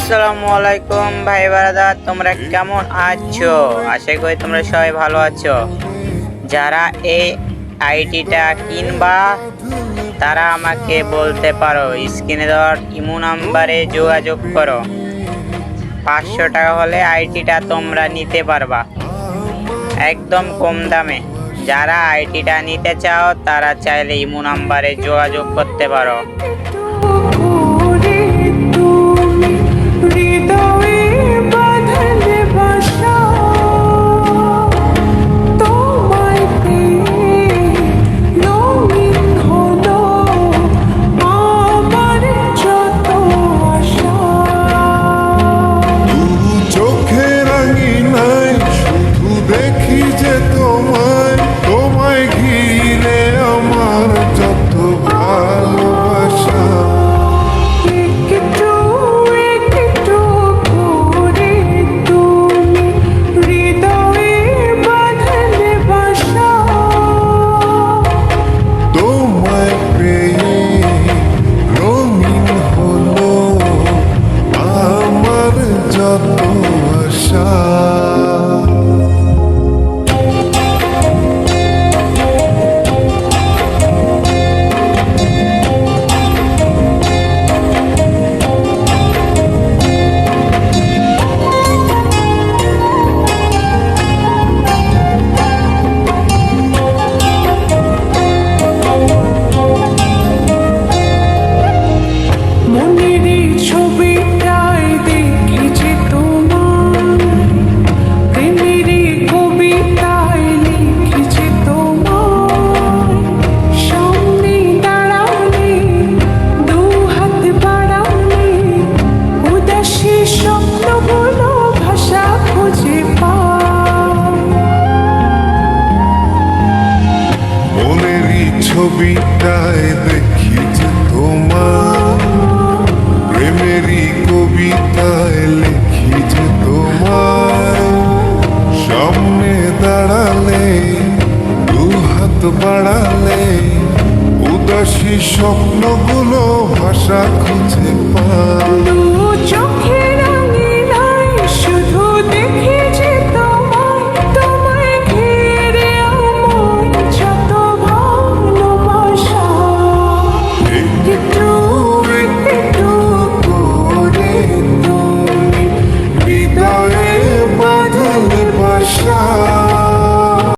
আসসালামু আলাইকুম ভাই বারাদা, তোমরা কেমন আছো? আশা করি তোমরা সবাই ভালো আছো। যারা এই আইডিটা কিনবা তারা আমাকে বলতে পারো, স্ক্রিনে দেওয়া ইমো নাম্বারে যোগাযোগ করো। 500 টাকা হলে আইডিটা তোমরা নিতে পারবা একদম কম দামে। যারা আইডিটা নিতে চাও তারা চাইলে ইমো নাম্বারে যোগাযোগ করতে পারো। ছবিটায় দেখি যে তোমার প্রেমেরই কবিতায় লিখি যে তোমার সামনে দাঁড়ালে দু হাত বাড়ালে উদাসী স্বপ্নগুলো ভাষা খুঁজে পায়।